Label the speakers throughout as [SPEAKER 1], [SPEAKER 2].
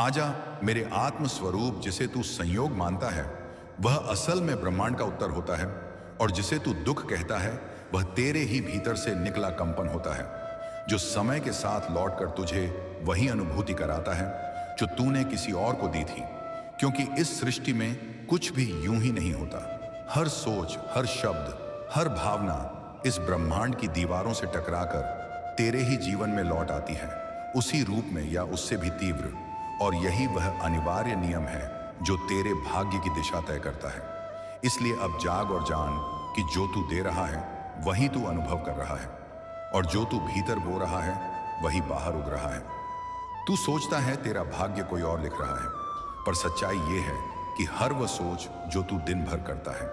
[SPEAKER 1] आजा, मेरे आत्म स्वरूप जिसे तू संयोग मानता है वह असल में ब्रह्मांड का उत्तर होता है, और जिसे तू दुख कहता है वह तेरे ही भीतर से निकला कंपन होता है, जो समय के साथ लौटकर तुझे वही अनुभूति कराता है जो तूने किसी और को दी थी। क्योंकि इस सृष्टि में कुछ भी यूं ही नहीं होता। हर सोच, हर शब्द, हर भावना इस ब्रह्मांड की दीवारों से टकराकर तेरे ही जीवन में लौट आती है, उसी रूप में या उससे भी तीव्र। और यही वह अनिवार्य नियम है जो तेरे भाग्य की दिशा तय करता है। इसलिए अब जाग और जान कि जो तू दे रहा है वही तू अनुभव कर रहा है, और जो तू भीतर बो रहा है वही बाहर उग रहा है। तू सोचता है तेरा भाग्य कोई और लिख रहा है, पर सच्चाई ये है कि हर वह सोच जो तू दिन भर करता है,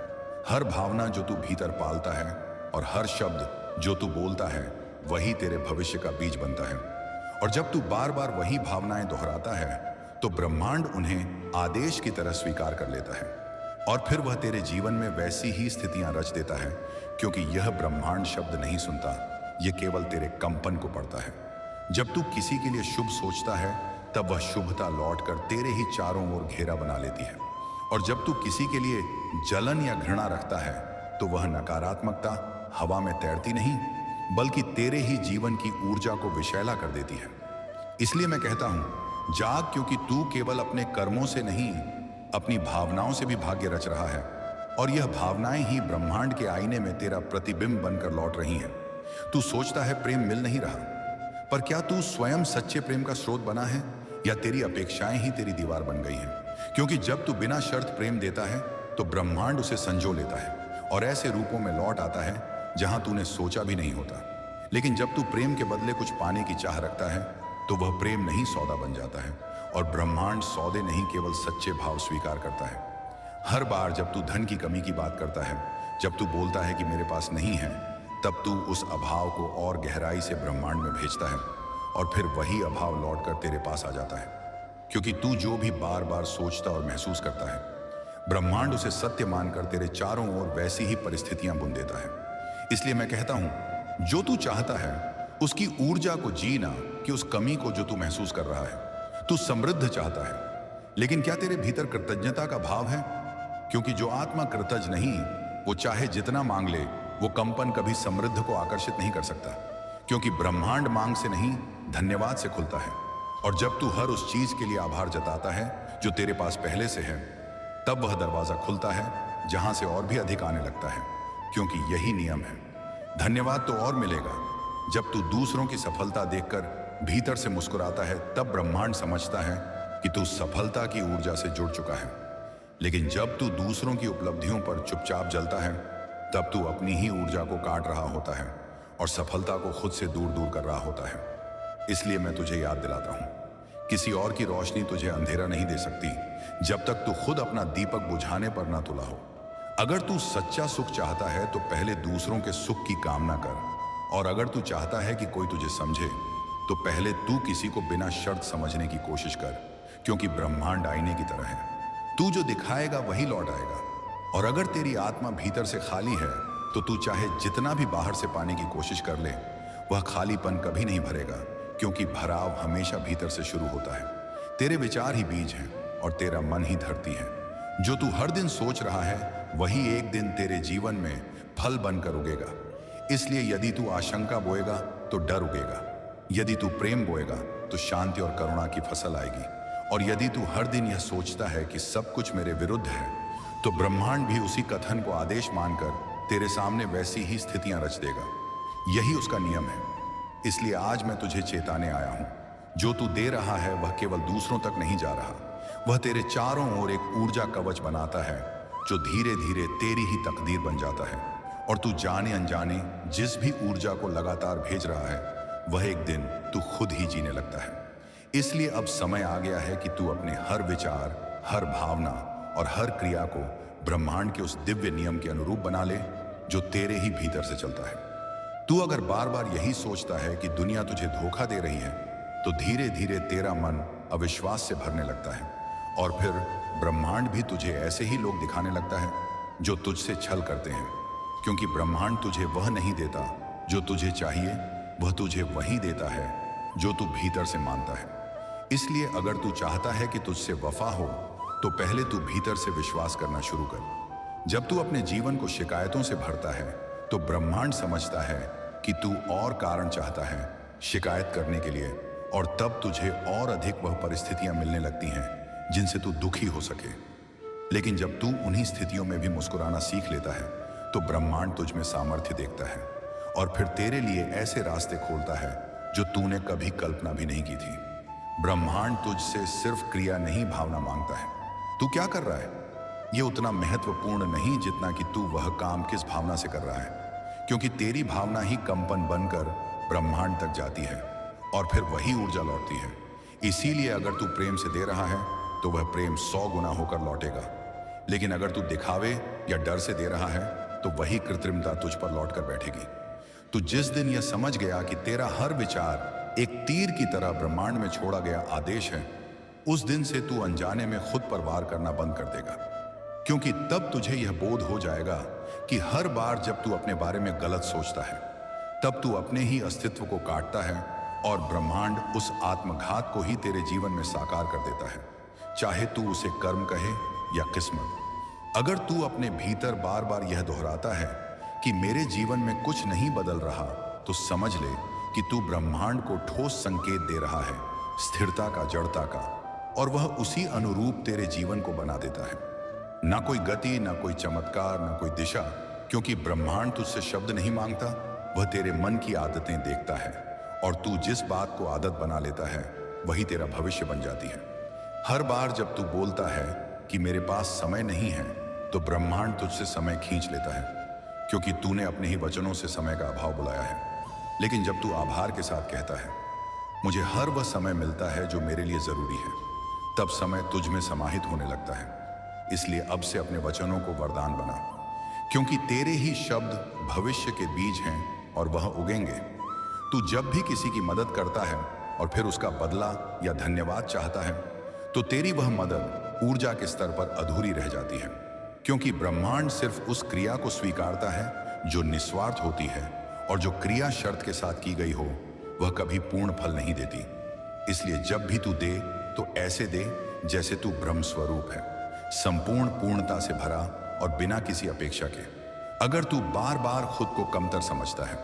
[SPEAKER 1] हर भावना जो तू भीतर पालता है, और हर शब्द जो तू बोलता है वही तेरे भविष्य का बीज बनता है। और जब तू बार बार वही भावनाएं दोहराता है तो ब्रह्मांड उन्हें आदेश की तरह स्वीकार कर लेता है, और फिर वह तेरे जीवन में वैसी ही स्थितियां रच देता है। क्योंकि यह ब्रह्मांड शब्द नहीं सुनता, यह केवल तेरे कंपन को पढ़ता है। जब तू किसी के लिए शुभ सोचता है तब वह शुभता लौटकर तेरे ही चारों ओर घेरा बना लेती है, और जब तू किसी के लिए जलन या घृणा रखता है तो वह नकारात्मकता हवा में तैरती नहीं बल्कि तेरे ही जीवन की ऊर्जा को विषैला कर देती है। इसलिए मैं कहता हूं, जाग, क्योंकि तू केवल अपने कर्मों से नहीं अपनी भावनाओं से भी भाग्य रच रहा है, और यह भावनाएं ही ब्रह्मांड के आईने में तेरा प्रतिबिंब बनकर लौट रही हैं। तू सोचता है प्रेम मिल नहीं रहा, पर क्या तू स्वयं सच्चे प्रेम का स्रोत बना है, या तेरी अपेक्षाएं ही तेरी दीवार बन गई हैं? क्योंकि जब तू बिना शर्त प्रेम देता है तो ब्रह्मांड उसे संजो लेता है और ऐसे रूपों में लौट आता है जहां तूने सोचा भी नहीं होता। लेकिन जब तू प्रेम के बदले कुछ पाने की चाह रखता है तो वह प्रेम नहीं सौदा बन जाता है, और ब्रह्मांड सौदे नहीं केवल सच्चे भाव स्वीकार करता है। हर बार जब तू धन की कमी की बात करता है, जब तू बोलता है कि मेरे पास नहीं है, तब तू उस अभाव को और गहराई से ब्रह्मांड में भेजता है, और फिर वही अभाव लौटकर तेरे पास आ जाता है। क्योंकि तू जो भी बार बार सोचता और महसूस करता है, ब्रह्मांड उसे सत्य मानकर तेरे चारों ओर वैसी ही परिस्थितियां बुन देता है। इसलिए मैं कहता हूं, जो तू चाहता है उसकी ऊर्जा को जीना, कि उस कमी को जो तू महसूस कर रहा है। तू समृद्ध चाहता है, लेकिन क्या तेरे भीतर कृतज्ञता का भाव है? क्योंकि जो आत्मा कृतज्ञ नहीं, वो चाहे जितना मांग ले, वो कंपन कभी समृद्ध को आकर्षित नहीं कर सकता। क्योंकि ब्रह्मांड मांग से नहीं, धन्यवाद से खुलता है। और जब तू हर उस चीज के लिए आभार जताता है जो तेरे पास पहले से है, तब वह दरवाजा खुलता है जहां से और भी अधिक आने लगता है। क्योंकि यही नियम है, धन्यवाद तो और मिलेगा। जब तू दूसरों की सफलता देखकर भीतर से मुस्कुराता है, तब ब्रह्मांड समझता है कि तू सफलता की ऊर्जा से जुड़ चुका है। लेकिन जब तू दूसरों की उपलब्धियों पर चुपचाप जलता है, तब तू अपनी ही ऊर्जा को काट रहा होता है और सफलता को खुद से दूर दूर कर रहा होता है। इसलिए मैं तुझे याद दिलाता हूं, किसी और की रोशनी तुझे अंधेरा नहीं दे सकती जब तक तू खुद अपना दीपक बुझाने पर ना तुला हो। अगर तू सच्चा सुख चाहता है तो पहले दूसरों के सुख की कामना कर, और अगर तू चाहता है कि कोई तुझे समझे तो पहले तू किसी को बिना शर्त समझने की कोशिश कर। क्योंकि ब्रह्मांड आईने की तरह है, तू जो दिखाएगा वही लौट आएगा। और अगर तेरी आत्मा भीतर से खाली है तो तू चाहे जितना भी बाहर से पाने की कोशिश कर ले, वह खालीपन कभी नहीं भरेगा। क्योंकि भराव हमेशा भीतर से शुरू होता है। तेरे विचार ही बीज हैं और तेरा मन ही धरती है। जो तू हर दिन सोच रहा है वही एक दिन तेरे जीवन में फल बनकर उगेगा। इसलिए यदि तू आशंका बोएगा तो डर उगेगा, यदि तू प्रेम बोएगा तो शांति और करुणा की फसल आएगी, और यदि तू हर दिन यह सोचता है कि सब कुछ मेरे विरुद्ध है, तो ब्रह्मांड भी उसी कथन को आदेश मानकर तेरे सामने वैसी ही स्थितियां रच देगा। यही उसका नियम है। इसलिए आज मैं तुझे चेताने आया हूं, जो तू दे रहा है वह केवल दूसरों तक नहीं जा रहा, वह तेरे चारों ओर एक ऊर्जा कवच बनाता है जो धीरे धीरे तेरी ही तकदीर बन जाता है। और तू जाने अनजाने जिस भी ऊर्जा को लगातार भेज रहा है वह एक दिन तू खुद ही जीने लगता है। इसलिए अब समय आ गया है कि तू अपने हर विचार, हर भावना और हर क्रिया को ब्रह्मांड के उस दिव्य नियम के अनुरूप बना ले जो तेरे ही भीतर से चलता है। तू अगर बार बार यही सोचता है कि दुनिया तुझे धोखा दे रही है, तो धीरे धीरे तेरा मन अविश्वास से भरने लगता है, और फिर ब्रह्मांड भी तुझे ऐसे ही लोग दिखाने लगता है जो तुझसे छल करते हैं। क्योंकि ब्रह्मांड तुझे वह नहीं देता जो तुझे चाहिए, वह तुझे वही देता है जो तू भीतर से मानता है। इसलिए अगर तू चाहता है कि तुझसे वफा हो तो पहले तू भीतर से विश्वास करना शुरू कर। जब तू अपने जीवन को शिकायतों से भरता है तो ब्रह्मांड समझता है कि तू और कारण चाहता है शिकायत करने के लिए, और तब तुझे और अधिक वह परिस्थितियां मिलने लगती हैं जिनसे तू दुखी हो सके। लेकिन जब तू उन्हीं स्थितियों में भी मुस्कुराना सीख लेता है तो ब्रह्मांड तुझ में सामर्थ्य देखता है और फिर तेरे लिए ऐसे रास्ते खोलता है जो तूने कभी कल्पना भी नहीं की थी। ब्रह्मांड तुझसे सिर्फ क्रिया नहीं, भावना मांगता है। तू क्या कर रहा है यह उतना महत्वपूर्ण नहीं जितना कि तू वह काम किस भावना से कर रहा है, क्योंकि तेरी भावना ही कंपन बनकर ब्रह्मांड तक जाती है और फिर वही ऊर्जा लौटती है। इसीलिए अगर तू प्रेम से दे रहा है तो वह प्रेम 100 गुना होकर लौटेगा, लेकिन अगर तू दिखावे या डर से दे रहा है तो वही कृत्रिमता तुझ पर लौट कर बैठेगी। तू जिस दिन यह समझ गया कि तेरा हर विचार एक तीर की तरह ब्रह्मांड में छोड़ा गया आदेश है, उस दिन से तू अनजाने में खुद पर वार करना बंद कर देगा, क्योंकि तब तुझे यह बोध हो जाएगा कि हर बार जब तू अपने बारे में गलत सोचता है तब तू अपने ही अस्तित्व को काटता है और ब्रह्मांड उस आत्मघात को ही तेरे जीवन में साकार कर देता है, चाहे तू उसे कर्म कहे या किस्मत। अगर तू अपने भीतर बार बार यह दोहराता है कि मेरे जीवन में कुछ नहीं बदल रहा, तो समझ ले कि तू ब्रह्मांड को ठोस संकेत दे रहा है, स्थिरता का, जड़ता का, और वह उसी अनुरूप तेरे जीवन को बना देता है। ना कोई गति, ना कोई चमत्कार, ना कोई दिशा, क्योंकि ब्रह्मांड तुझसे शब्द नहीं मांगता, वह तेरे मन की आदतें देखता है और तू जिस बात को आदत बना लेता है वही तेरा भविष्य बन जाती है। हर बार जब तू बोलता है कि मेरे पास समय नहीं है तो ब्रह्मांड तुझसे समय खींच लेता है, क्योंकि तूने अपने ही वचनों से समय का अभाव बुलाया है। लेकिन जब तू आभार के साथ कहता है मुझे हर वह समय मिलता है जो मेरे लिए जरूरी है, तब समय तुझ में समाहित होने लगता है। इसलिए अब से अपने वचनों को वरदान बना, क्योंकि तेरे ही शब्द भविष्य के बीज हैं और वह उगेंगे। तू जब भी किसी की मदद करता है और फिर उसका बदला या धन्यवाद चाहता है तो तेरी वह मदद ऊर्जा के स्तर पर अधूरी रह जाती है, क्योंकि ब्रह्मांड सिर्फ उस क्रिया को स्वीकारता है जो निस्वार्थ होती है, और जो क्रिया शर्त के साथ की गई हो वह कभी पूर्ण फल नहीं देती। इसलिए जब भी तू दे तो ऐसे दे जैसे तू ब्रह्म स्वरूप है, संपूर्ण पूर्णता से भरा और बिना किसी अपेक्षा के। अगर तू बार बार खुद को कमतर समझता है,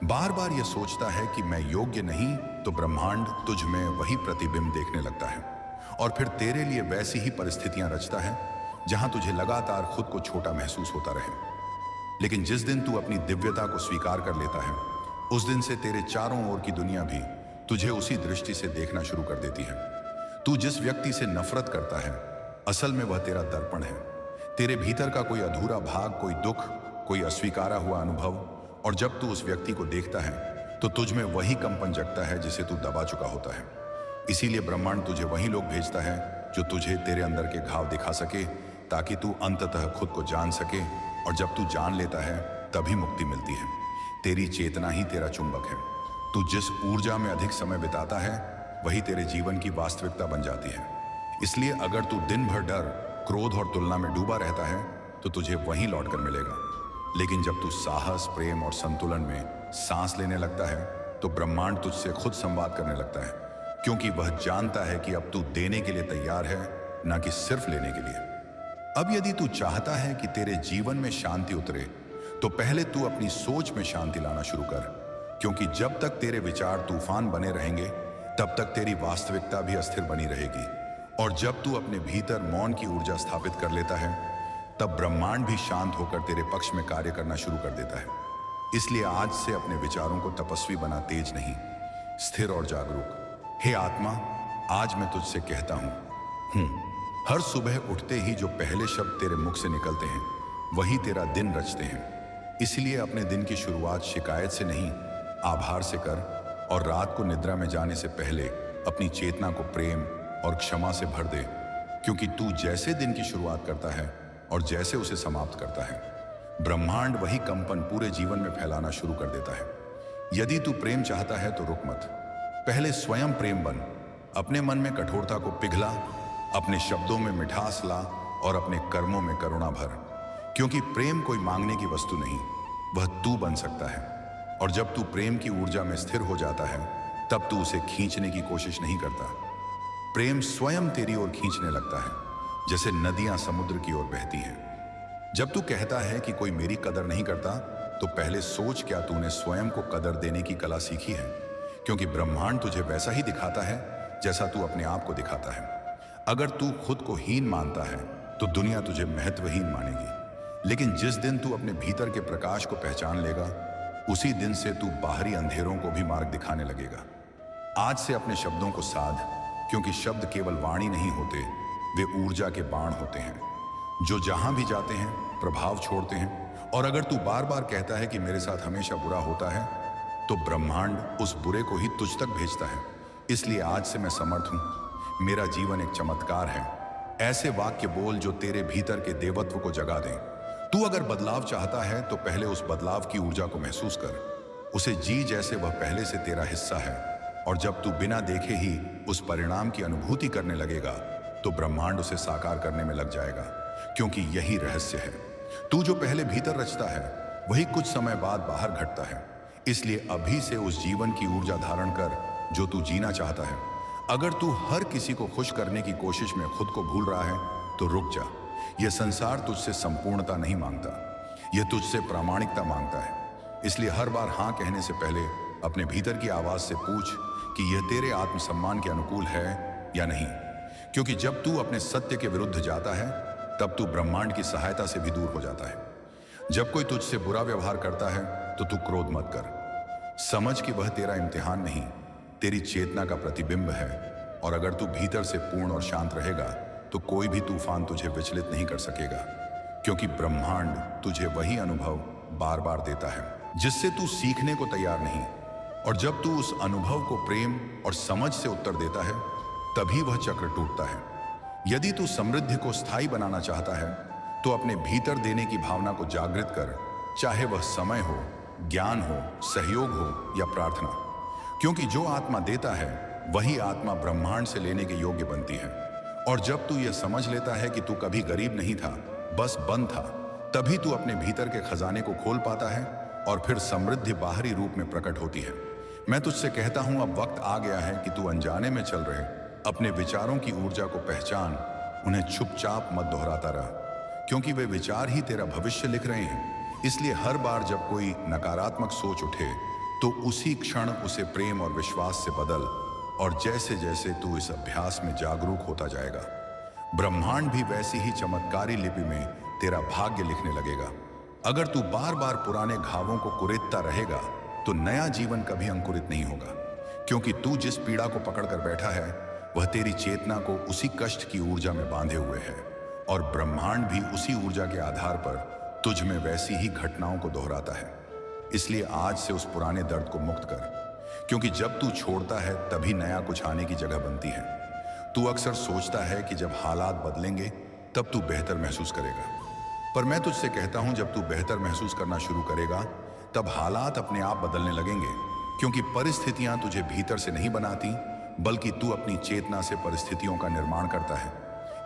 [SPEAKER 1] बार बार यह सोचता है कि मैं योग्य नहीं, तो ब्रह्मांड तुझ में वही प्रतिबिंब देखने लगता है और फिर तेरे लिए वैसी ही परिस्थितियां रचता है जहां तुझे लगातार खुद को छोटा महसूस होता रहे। लेकिन जिस दिन तू अपनी दिव्यता को स्वीकार कर लेता है, उस दिन से तेरे चारों ओर की दुनिया भी तुझे उसी दृष्टि से देखना शुरू कर देती है। तू जिस व्यक्ति से नफरत करता है, असल में वह तेरा दर्पण है। तेरे भीतर का कोई अधूरा भाग, कोई दुख, कोई अस्वीकारा हुआ अनुभव, और जब तू उस व्यक्ति को देखता है तो तुझ में वही कंपन जगता है जिसे तू दबा चुका होता है। इसीलिए ब्रह्मांड तुझे वही लोग भेजता है जो तुझे तेरे अंदर के घाव दिखा सके, ताकि तू अंततः खुद को जान सके, और जब तू जान लेता है तभी मुक्ति मिलती है। तेरी चेतना ही तेरा चुंबक है। तू जिस ऊर्जा में अधिक समय बिताता है वही तेरे जीवन की वास्तविकता बन जाती है। इसलिए अगर तू दिन भर डर, क्रोध और तुलना में डूबा रहता है तो तुझे वहीं लौट कर मिलेगा। लेकिन जब तू साहस, प्रेम और संतुलन में सांस लेने लगता है तो ब्रह्मांड तुझसे खुद संवाद करने लगता है, क्योंकि वह जानता है कि अब तू देने के लिए तैयार है, ना कि सिर्फ लेने के लिए। अब यदि तू चाहता है कि तेरे जीवन में शांति उतरे तो पहले तू अपनी सोच में शांति लाना शुरू कर, क्योंकि जब तक तेरे विचार तूफान बने रहेंगे तब तक तेरी वास्तविकता भी अस्थिर बनी रहेगी। और जब तू अपने भीतर मौन की ऊर्जा स्थापित कर लेता है तब ब्रह्मांड भी शांत होकर तेरे पक्ष में कार्य करना शुरू कर देता है। इसलिए आज से अपने विचारों को तपस्वी बना, तेज नहीं, स्थिर और जागरूक। हे आत्मा, आज मैं तुझसे कहता हूं। हर सुबह उठते ही जो पहले शब्द तेरे मुख से निकलते हैं वही तेरा दिन रचते हैं। इसलिए अपने दिन की शुरुआत शिकायत से नहीं, आभार से कर, और रात को निद्रा में जाने से पहले अपनी चेतना को प्रेम और क्षमा से भर दे, क्योंकि तू जैसे दिन की शुरुआत करता है और जैसे उसे समाप्त करता है, ब्रह्मांड वही कंपन पूरे जीवन में फैलाना शुरू कर देता है। यदि तू प्रेम चाहता है तो रुक मत, पहले स्वयं प्रेम बन। अपने मन में कठोरता को पिघला, अपने शब्दों में मिठास ला और अपने कर्मों में करुणा भर, क्योंकि प्रेम कोई मांगने की वस्तु नहीं, वह तू बन सकता है। और जब तू प्रेम की ऊर्जा में स्थिर हो जाता है तब तू उसे खींचने की कोशिश नहीं करता, प्रेम स्वयं तेरी ओर खींचने लगता है, जैसे नदियां समुद्र की ओर बहती हैं। जब तू कहता है कि कोई मेरी कदर नहीं करता, तो पहले सोच क्या तूने स्वयं को कदर देने की कला सीखी है? क्योंकि ब्रह्मांड तुझे वैसा ही दिखाता है जैसा तू अपने आप को दिखाता है। अगर तू खुद को हीन मानता है तो दुनिया तुझे महत्वहीन मानेगी, लेकिन जिस दिन तू अपने भीतर के प्रकाश को पहचान लेगा, उसी दिन से तू बाहरी अंधेरों को भी मार्ग दिखाने लगेगा। आज से अपने शब्दों को साध, क्योंकि शब्द केवल वाणी नहीं होते, वे ऊर्जा के बाण होते हैं जो जहां भी जाते हैं प्रभाव छोड़ते हैं। और अगर तू बार बार कहता है कि मेरे साथ हमेशा बुरा होता है, तो ब्रह्मांड उस बुरे को ही तुझ तक भेजता है। इसलिए आज से मैं समर्थ हूं, मेरा जीवन एक चमत्कार है। ऐसे वाक्य बोल जो तेरे भीतर के देवत्व को जगा दें। तू अगर बदलाव चाहता है तो पहले उस बदलाव की ऊर्जा को महसूस कर, उसे जी जैसे वह पहले से तेरा हिस्सा है। और जब तू बिना देखे ही उस परिणाम की अनुभूति करने लगेगा, तो ब्रह्मांड उसे साकार करने में लग जाएगा, क्योंकि यही रहस्य है। तू जो पहले भीतर रचता है, वही कुछ समय बाद बाहर घटता है। इसलिए अभी से उस जीवन की ऊर्जा धारण कर जो तू जीना चाहता है। अगर तू हर किसी को खुश करने की कोशिश में खुद को भूल रहा है, तो रुक जा। यह संसार तुझसे संपूर्णता नहीं मांगता, यह तुझसे प्रामाणिकता मांगता है। इसलिए हर बार हाँ कहने से पहले अपने भीतर की आवाज से पूछ कि यह तेरे आत्मसम्मान के अनुकूल है या नहीं। क्योंकि जब तू अपने सत्य के विरुद्ध जाता है, तब तू ब्रह्मांड की सहायता से भी दूर हो जाता है। जब कोई तुझसे बुरा व्यवहार करता है, तो तू क्रोध मत कर। समझ कि वह तेरा इम्तिहान नहीं, तेरी चेतना का प्रतिबिंब है। और अगर तू भीतर से पूर्ण और शांत रहेगा, तो कोई भी तूफान तुझे विचलित नहीं कर सकेगा, क्योंकि ब्रह्मांड तुझे वही अनुभव बार बार देता है जिससे तू सीखने को तैयार नहीं। और जब तू उस अनुभव को प्रेम और समझ से उत्तर देता है, तभी वह चक्र टूटता है। यदि तू समृद्धि को स्थायी बनाना चाहता है, तो अपने भीतर देने की भावना को जागृत कर, चाहे वह समय हो, ज्ञान हो, सहयोग हो या प्रार्थना। क्योंकि जो आत्मा देता है, वही आत्मा ब्रह्मांड से लेने के योग्य बनती है। और जब तू यह समझ लेता है कि तू कभी गरीब नहीं था, बस बंद था, तभी तू अपने भीतर के खजाने को खोल पाता है, और फिर समृद्धि बाहरी रूप में प्रकट होती है। मैं तुझसे कहता हूं, अब वक्त आ गया है कि तू अनजाने में चल रहे अपने विचारों की ऊर्जा को पहचान, उन्हें चुपचाप मत दोहराता रह, क्योंकि वे विचार ही तेरा भविष्य लिख रहे हैं। इसलिए हर बार जब कोई नकारात्मक सोच उठे, तो उसी क्षण उसे प्रेम और विश्वास से बदल। और जैसे जैसे तू इस अभ्यास में जागरूक होता जाएगा, ब्रह्मांड भी वैसी ही चमत्कारी लिपि में तेरा भाग्य लिखने लगेगा। अगर तू बार बार पुराने घावों को कुरेदता रहेगा, तो नया जीवन कभी अंकुरित नहीं होगा। क्योंकि तू जिस पीड़ा को पकड़कर बैठा है, वह तेरी चेतना को उसी कष्ट की ऊर्जा में बांधे हुए है। और ब्रह्मांड भी उसी ऊर्जा के आधार पर तुझ में वैसी ही घटनाओं को दोहराता है। इसलिए आज से उस पुराने दर्द को मुक्त कर, क्योंकि जब तू छोड़ता है, तभी नया कुछ आने की जगह बनती है। तू अक्सर सोचता है कि जब हालात बदलेंगे, तब तू बेहतर महसूस करेगा। पर मैं तुझसे कहता हूं, जब तू बेहतर महसूस करना शुरू करेगा, तब हालात अपने आप बदलने लगेंगे। क्योंकि परिस्थितियां तुझे भीतर से नहीं बनाती, बल्कि तू अपनी चेतना से परिस्थितियों का निर्माण करता है।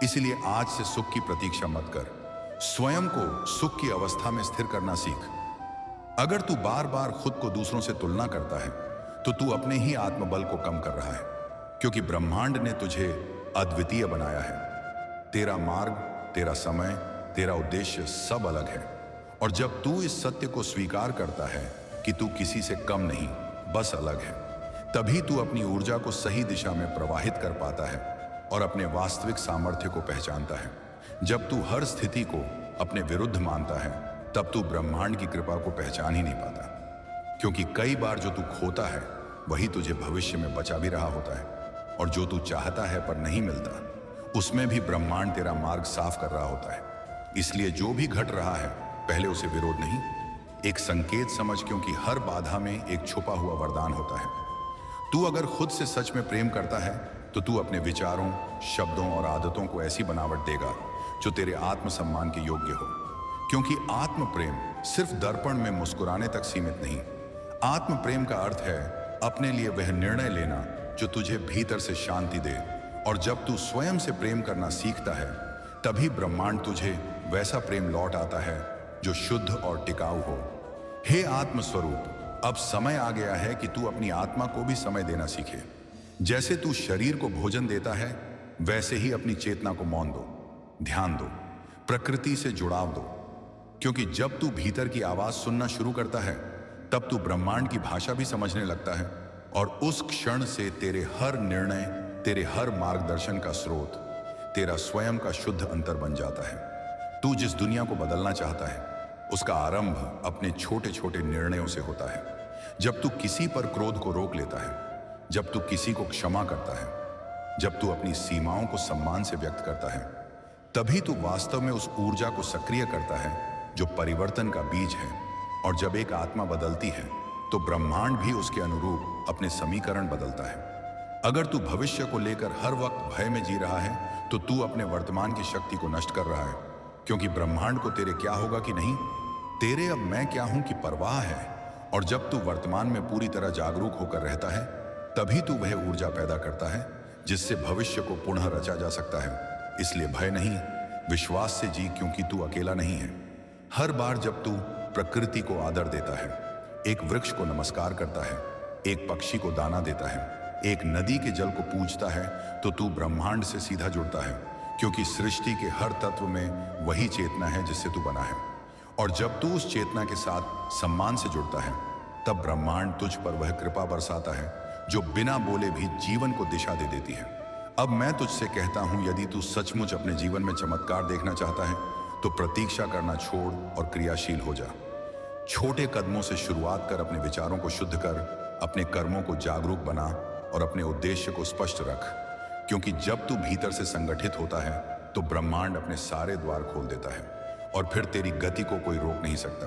[SPEAKER 1] इसलिए आज से सुख की प्रतीक्षा मत कर, स्वयं को सुख की अवस्था में स्थिर करना सीख। अगर तू बार बार खुद को दूसरों से तुलना करता है, तो तू अपने ही आत्मबल को कम कर रहा है। क्योंकि ब्रह्मांड ने तुझे अद्वितीय बनाया है। तेरा मार्ग, तेरा समय, तेरा उद्देश्य सब अलग है। और जब तू इस सत्य को स्वीकार करता है कि तू किसी से कम नहीं, बस अलग है, तभी तू अपनी ऊर्जा को सही दिशा में प्रवाहित कर पाता है और अपने वास्तविक सामर्थ्य को पहचानता है। जब तू हर स्थिति को अपने विरुद्ध मानता है, तब तू ब्रह्मांड की कृपा को पहचान ही नहीं पाता। क्योंकि कई बार जो तू खोता है, वही तुझे भविष्य में बचा भी रहा होता है। और जो तू चाहता है पर नहीं मिलता, उसमें भी ब्रह्मांड तेरा मार्ग साफ कर रहा होता है। इसलिए जो भी घट रहा है, पहले उसे विरोध नहीं, एक संकेत समझ, क्योंकि हर बाधा में एक छुपा हुआ वरदान होता है। तू अगर खुद से सच में प्रेम करता है, तो तू अपने विचारों, शब्दों और आदतों को ऐसी बनावट देगा जो तेरे आत्मसम्मान के योग्य हो। क्योंकि आत्म प्रेम सिर्फ दर्पण में मुस्कुराने तक सीमित नहीं। आत्म प्रेम का अर्थ है अपने लिए वह निर्णय लेना जो तुझे भीतर से शांति दे। और जब तू स्वयं से प्रेम करना सीखता है, तभी ब्रह्मांड तुझे वैसा प्रेम लौट आता है जो शुद्ध और टिकाऊ हो। हे आत्मस्वरूप, अब समय आ गया है कि तू अपनी आत्मा को भी समय देना सीखे। जैसे तू शरीर को भोजन देता है, वैसे ही अपनी चेतना को मौन दो, ध्यान दो, प्रकृति से जुड़ाव दो। क्योंकि जब तू भीतर की आवाज सुनना शुरू करता है, तब तू ब्रह्मांड की भाषा भी समझने लगता है, और उस क्षण से तेरे हर निर्णय, तेरे हर मार्गदर्शन का स्रोत तेरा स्वयं का शुद्ध अंतर बन जाता है। तू जिस दुनिया को बदलना चाहता है, उसका आरंभ अपने छोटे छोटे निर्णयों से होता है। जब तू किसी पर क्रोध को रोक लेता है, जब तू किसी को क्षमा करता है, जब तू अपनी सीमाओं को सम्मान से व्यक्त करता है, तभी तू वास्तव में उस ऊर्जा को सक्रिय करता है जो परिवर्तन का बीज है। और जब एक आत्मा बदलती है, तो ब्रह्मांड भी उसके अनुरूप अपने समीकरण बदलता है। अगर तू भविष्य को लेकर हर वक्त भय में जी रहा है, तो तू अपने वर्तमान की शक्ति को नष्ट कर रहा है। क्योंकि ब्रह्मांड को तेरे क्या होगा कि नहीं, तेरे अब मैं क्या हूं की परवाह है। और जब तू वर्तमान में पूरी तरह जागरूक होकर रहता है, तभी तू वह ऊर्जा पैदा करता है जिससे भविष्य को पुनः रचा जा सकता है। इसलिए भय नहीं, विश्वास से जी, क्योंकि तू अकेला नहीं है। हर बार जब तू प्रकृति को आदर देता है, एक वृक्ष को नमस्कार करता है, एक पक्षी को दाना देता है, एक नदी के जल को पूजता है, तो तू ब्रह्मांड से सीधा जुड़ता है। क्योंकि सृष्टि के हर तत्व में वही चेतना है जिससे तू बना है। और जब तू उस चेतना के साथ सम्मान से जुड़ता है, तब ब्रह्मांड तुझ पर वह कृपा बरसाता है जो बिना बोले भी जीवन को दिशा दे देती है। अब मैं तुझसे कहता हूं, यदि तू सचमुच अपने जीवन में चमत्कार देखना चाहता है, तो प्रतीक्षा करना छोड़ और क्रियाशील हो जा। छोटे कदमों से शुरुआत कर, अपने विचारों को शुद्ध कर, अपने कर्मों को जागरूक बना और अपने उद्देश्य को स्पष्ट रख। क्योंकि जब तू भीतर से संगठित होता है, तो ब्रह्मांड अपने सारे द्वार खोल देता है और फिर तेरी गति को कोई रोक नहीं सकता।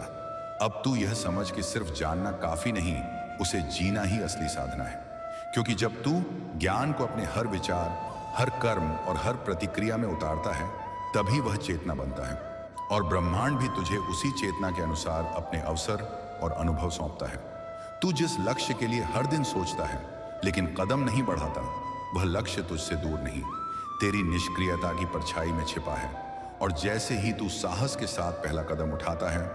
[SPEAKER 1] अब तू यह समझ कि सिर्फ जानना काफी नहीं, उसे जीना ही असली साधना है। क्योंकि जब तू ज्ञान को अपने हर विचार, हर कर्म और हर प्रतिक्रिया में उतारता है, तभी वह चेतना बनता है। और ब्रह्मांड भी तुझे उसी चेतना के अनुसार अपने अवसर और अनुभव सौंपता है। तू जिस लक्ष्य के लिए हर दिन सोचता है लेकिन कदम नहीं बढ़ाता, वह लक्ष्य तुझसे दूर नहीं, तेरी निष्क्रियता की परछाई में छिपा है। और जैसे ही तू साहस के साथ पहला कदम उठाता है,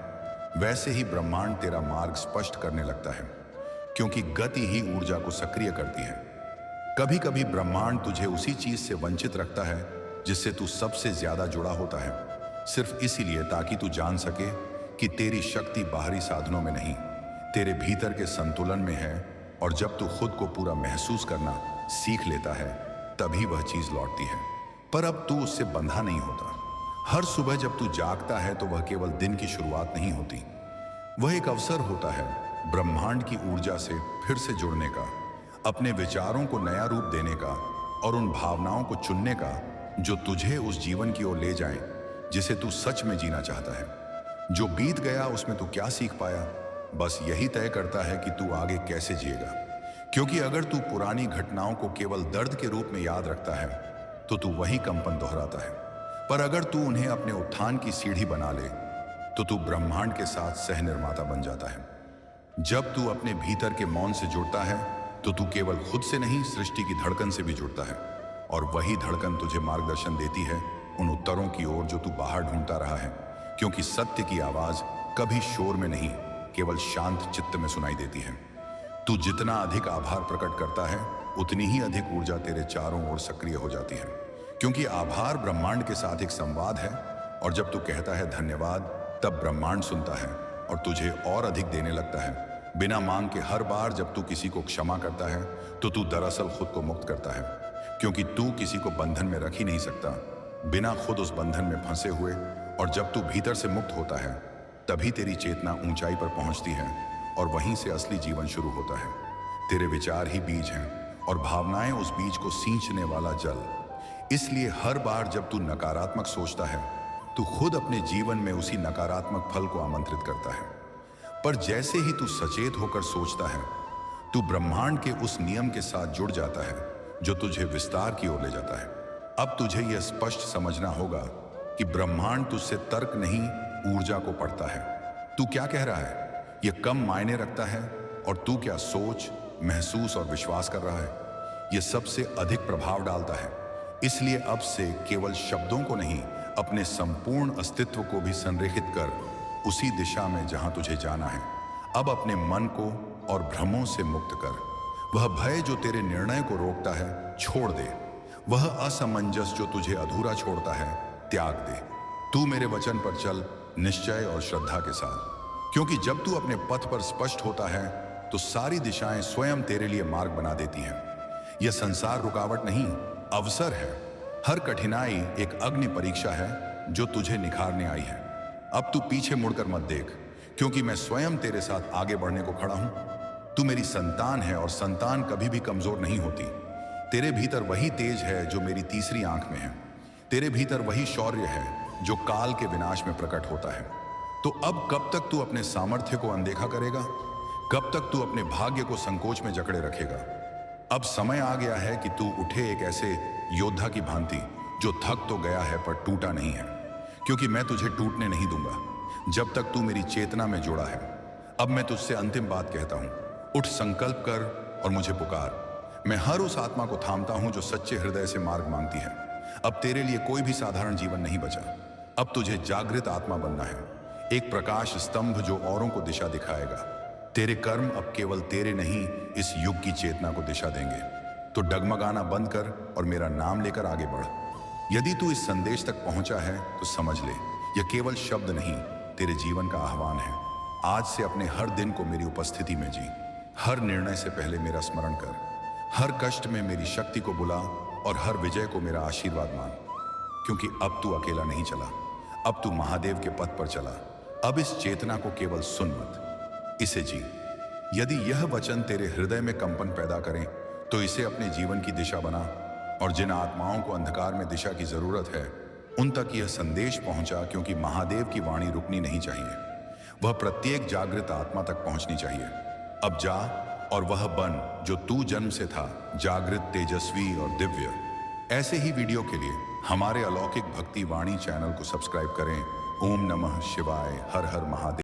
[SPEAKER 1] वैसे ही ब्रह्मांड तेरा मार्ग स्पष्ट करने लगता है। क्योंकि गति ही ऊर्जा को सक्रिय करती है। कभी कभी ब्रह्मांड तुझे उसी चीज से वंचित रखता है जिससे तू सबसे ज्यादा जुड़ा होता है, सिर्फ इसीलिए ताकि तू जान सके कि तेरी शक्ति बाहरी साधनों में नहीं, तेरे भीतर के संतुलन में है। और जब तू खुद को पूरा महसूस करना सीख लेता है, तभी वह चीज लौटती है। पर अब तू उससे बंधा नहीं होता। हर सुबह जब तू जागता है, तो वह केवल दिन की शुरुआत नहीं होती, वह एक अवसर होता है ब्रह्मांड की ऊर्जा से फिर से जुड़ने का, अपने विचारों को नया रूप देने का और उन भावनाओं को चुनने का जो तुझे उस जीवन की ओर ले जाएं जिसे तू सच में जीना चाहता है। जो बीत गया उसमें तू क्या सीख पाया, बस यही तय करता है कि तू आगे कैसे जिएगा। क्योंकि अगर तू पुरानी घटनाओं को केवल दर्द के रूप में याद रखता है, तो तू वही कंपन दोहराता है। पर अगर तू उन्हें अपने उत्थान की सीढ़ी बना ले, तो तू ब्रह्मांड के साथ सह निर्माता बन जाता है। जब तू अपने भीतर के मौन से जुड़ता है, तो तू केवल खुद से नहीं, सृष्टि की धड़कन से भी जुड़ता है। और वही धड़कन तुझे मार्गदर्शन देती है उन उत्तरों की ओर जो तू बाहर ढूंढता रहा है। क्योंकि सत्य की आवाज कभी शोर में नहीं, केवल शांत चित्त में सुनाई देती है। तू जितना अधिक आभार प्रकट करता है, उतनी ही अधिक ऊर्जा तेरे चारों ओर सक्रिय हो जाती है। क्योंकि आभार ब्रह्मांड के साथ एक संवाद है, और जब तू कहता है धन्यवाद, तब ब्रह्मांड सुनता है और तुझे और अधिक देने लगता है। बिना मांग के हर बार जब तू किसी को क्षमा करता है, तो तू दरअसल खुद को मुक्त करता है। क्योंकि तू किसी को बंधन में रख ही नहीं सकता बिना खुद उस बंधन में फंसे हुए। और जब तू भीतर से मुक्त होता है, तभी तेरी चेतना ऊंचाई पर पहुंचती है और वहीं से असली जीवन शुरू होता है। तेरे विचार ही बीज हैं और भावनाएं उस बीज को सींचने वाला जल। इसलिए हर बार जब तू नकारात्मक सोचता है, तू खुद अपने जीवन में उसी नकारात्मक फल को आमंत्रित करता है। पर जैसे ही तू सचेत होकर सोचता है, तू ब्रह्मांड के उस नियम के साथ जुड़ जाता है जो तुझे विस्तार की ओर ले जाता है। अब तुझे यह स्पष्ट समझना होगा कि ब्रह्मांड तुझसे तर्क नहीं, ऊर्जा को पढ़ता है। तू क्या कह रहा है यह कम मायने रखता है, और तू क्या सोच, महसूस और विश्वास कर रहा है, यह सबसे अधिक प्रभाव डालता है। इसलिए अब से केवल शब्दों को नहीं, अपने संपूर्ण अस्तित्व को भी संरेखित कर उसी दिशा में जहां तुझे जाना है। अब अपने मन को और भ्रमों से मुक्त कर, वह भय जो तेरे निर्णय को रोकता है छोड़ दे। वह असमंजस जो तुझे अधूरा छोड़ता है त्याग दे। तू मेरे वचन पर चल निश्चय और श्रद्धा के साथ, क्योंकि जब तू अपने पथ पर स्पष्ट होता है तो सारी दिशाएं स्वयं तेरे लिए मार्ग बना देती हैं। यह संसार रुकावट नहीं, अवसर है। हर कठिनाई एक अग्नि परीक्षा है जो तुझे निखारने आई है। अब तू पीछे मुड़कर मत देख, क्योंकि मैं स्वयं तेरे साथ आगे बढ़ने को खड़ा हूं। तू मेरी संतान है और संतान कभी भी कमजोर नहीं होती। तेरे भीतर वही तेज है जो मेरी तीसरी आंख में है। तेरे भीतर वही शौर्य है जो काल के विनाश में प्रकट होता है। तो अब कब तक तू अपने सामर्थ्य को अनदेखा करेगा? कब तक तू अपने भाग्य को संकोच में जकड़े रखेगा? अब समय आ गया है कि तू उठे एक ऐसे योद्धा की भांति जो थक तो गया है पर टूटा नहीं है, क्योंकि मैं तुझे टूटने नहीं दूंगा जब तक तू मेरी चेतना में जुड़ा है। अब मैं तुझसे अंतिम बात कहता हूं, उठ, संकल्प कर और मुझे पुकार। मैं हर उस आत्मा को थामता हूं जो सच्चे हृदय से मार्ग मांगती है। अब तेरे लिए कोई भी साधारण जीवन नहीं बचा। अब तुझे जागृत आत्मा बनना है, एक प्रकाश स्तंभ जो औरों को दिशा दिखाएगा। तेरे कर्म अब केवल तेरे नहीं, इस युग की चेतना को दिशा देंगे। तो डगमगाना बंद कर और मेरा नाम लेकर आगे बढ़। यदि तू इस संदेश तक पहुंचा है तो समझ ले, यह केवल शब्द नहीं, तेरे जीवन का आह्वान है। आज से अपने हर दिन को मेरी उपस्थिति में जी। हर निर्णय से पहले मेरा स्मरण कर। हर कष्ट में मेरी शक्ति को बुला और हर विजय को मेरा आशीर्वाद मान, क्योंकि अब तू अकेला नहीं चला, अब तू महादेव के पथ पर चला। अब इस चेतना को केवल सुन मत, इसे जी। यदि यह वचन तेरे हृदय में कंपन पैदा करें तो इसे अपने जीवन की दिशा बना, और जिन आत्माओं को अंधकार में दिशा की जरूरत है उन तक यह संदेश पहुंचा, क्योंकि महादेव की वाणी रुकनी नहीं चाहिए। वह प्रत्येक जागृत आत्मा तक पहुंचनी चाहिए। अब जा और वह बन जो तू जन्म से था, जागृत, तेजस्वी और दिव्य। ऐसे ही वीडियो के लिए हमारे अलौकिक भक्ति वाणी चैनल को सब्सक्राइब करें। ओम नमः शिवाय। हर हर महादेव।